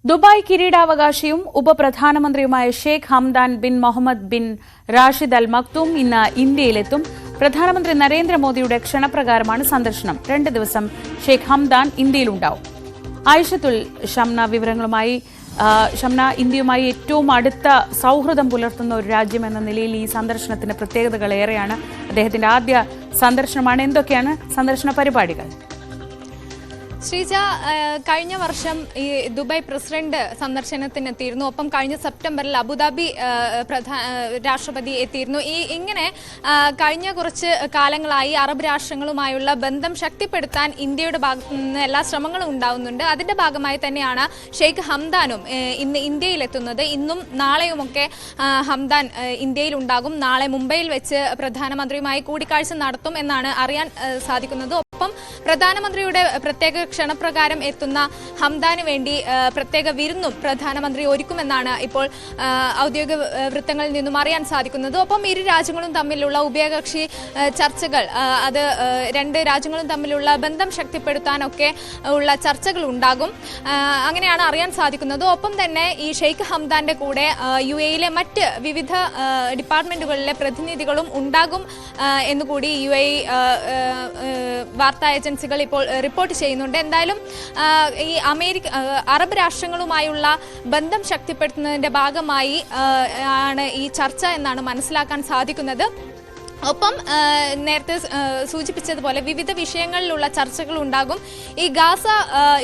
Dubai കിരീടാവകാശിയും ഉപപ്രധാനമന്ത്രിയുമായ Sheikh Hamdan bin Mohammed bin Rashid Al Maktoum ഇന്ന് ഇന്ത്യയിലെത്തും. പ്രധാനമന്ത്രി നരേന്ദ്രമോദിയുടെ ക്ഷണപ്രകാരമാണ് സന്ദർശനം. 2 ദിവസം ഷെയ്ഖ് ഹംദാൻ ഇന്ത്യയിലുണ്ടാവും. ആയിഷത്തുൽ ഷംന വിവരങ്ങളുമായി. ഷംന, ഇന്ത്യയുമായി ഏറ്റവും അടുത്ത സൗഹൃദം പുലർത്തുന്ന ഒരു രാജ്യമെന്ന നിലയിൽ ഈ സന്ദർശനത്തിന്റെ പ്രത്യേകതകൾ ഏറെയാണ്. അദ്ദേഹത്തിന്റെ ആദ്യ സന്ദർശനമാണ്. എന്തൊക്കെയാണ് സന്ദർശന പരിപാടികൾ? ശ്രീജ, കഴിഞ്ഞ വർഷം ഈ ദുബായ് പ്രസിഡന്റ് സന്ദർശനത്തിനെത്തിയിരുന്നു. ഒപ്പം കഴിഞ്ഞ സെപ്റ്റംബറിൽ അബുദാബി രാഷ്ട്രപതി എത്തിയിരുന്നു. ഇങ്ങനെ കഴിഞ്ഞ കുറച്ച് കാലങ്ങളായി അറബ് രാഷ്ട്രങ്ങളുമായുള്ള ബന്ധം ശക്തിപ്പെടുത്താൻ ഇന്ത്യയുടെ ഭാഗത്തു നിന്ന് എല്ലാ ശ്രമങ്ങളും ഉണ്ടാവുന്നുണ്ട്. അതിന്റെ ഭാഗമായി തന്നെയാണ് ഷെയ്ഖ് ഹംദാനും ഇന്ന് ഇന്ത്യയിലെത്തുന്നത്. ഇന്നും നാളെയുമൊക്കെ ഹംദാൻ ഇന്ത്യയിൽ ഉണ്ടാകും. നാളെ മുംബൈയിൽ വെച്ച് പ്രധാനമന്ത്രിയുമായി കൂടിക്കാഴ്ച നടത്തും എന്നാണ് അറിയാൻ സാധിക്കുന്നത്. ഒപ്പം പ്രധാനമന്ത്രിയുടെ പ്രത്യേക ക്ഷണപ്രകാരം എത്തുന്ന ഹംദാന് വേണ്ടി പ്രത്യേക വിരുന്നും പ്രധാനമന്ത്രി ഒരുക്കുമെന്നാണ് ഇപ്പോൾ ഔദ്യോഗിക വൃത്തങ്ങളിൽ നിന്നും അറിയാൻ സാധിക്കുന്നത്. ഒപ്പം ഇരു രാജ്യങ്ങളും തമ്മിലുള്ള ഉഭയകക്ഷി ചർച്ചകൾ, അത് 2 രാജ്യങ്ങളും തമ്മിലുള്ള ബന്ധം ശക്തിപ്പെടുത്താനൊക്കെ ഉള്ള ചർച്ചകൾ ഉണ്ടാകും, അങ്ങനെയാണ് അറിയാൻ സാധിക്കുന്നത്. ഒപ്പം തന്നെ ഈ ഷെയ്ഖ് ഹംദാന്റെ കൂടെ UAE-യിലെ മറ്റ് വിവിധ ഡിപ്പാർട്ട്മെന്റുകളിലെ പ്രതിനിധികളും ഉണ്ടാകും എന്നുകൂടി UAE വാർത്താ ഏജൻസികൾ ഇപ്പോൾ റിപ്പോർട്ട് ചെയ്യുന്നുണ്ട്. എന്തായാലും ഈ അറബ് രാഷ്ട്രങ്ങളുമായുള്ള ബന്ധം ശക്തിപ്പെടുത്തുന്നതിന്റെ ഭാഗമായി ആണ് ഈ ചർച്ച എന്നാണ് മനസ്സിലാക്കാൻ സാധിക്കുന്നത്. ഒപ്പം നേരത്തെ സൂചിപ്പിച്ചതുപോലെ വിവിധ വിഷയങ്ങളിലുള്ള ചർച്ചകൾ ഉണ്ടാകും. ഈ ഗാസ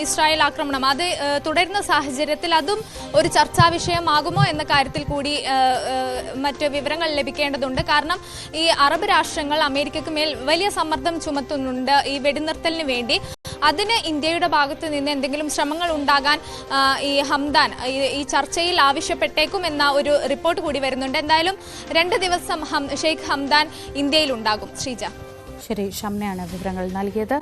ഇസ്രായേൽ ആക്രമണം അത് തുടരുന്ന സാഹചര്യത്തിൽ അതും ഒരു ചർച്ചാ വിഷയമാകുമോ എന്ന കാര്യത്തിൽ കൂടി മറ്റ് വിവരങ്ങൾ ലഭിക്കേണ്ടതുണ്ട്. കാരണം ഈ അറബ് രാഷ്ട്രങ്ങൾ അമേരിക്കക്ക് മേൽ വലിയ സമ്മർദ്ദം ചുമത്തുന്നുണ്ട് ഈ വെടിനിർത്തലിന് വേണ്ടി. അതിന് ഇന്ത്യയുടെ ഭാഗത്ത് നിന്ന് എന്തെങ്കിലും ശ്രമങ്ങൾ ഉണ്ടാകാൻ ഈ ഹംദാൻ ഈ ചർച്ചയിൽ ആവശ്യപ്പെട്ടേക്കും എന്ന ഒരു റിപ്പോർട്ട് കൂടി വരുന്നുണ്ട്. എന്തായാലും 2 ദിവസം ഷെയ്ഖ് ഹംദാൻ ഇന്ത്യയിൽ ഉണ്ടാകും. ശ്രീജ, ശരി, ഷംനയാണ് വിവരങ്ങൾ നൽകിയത്.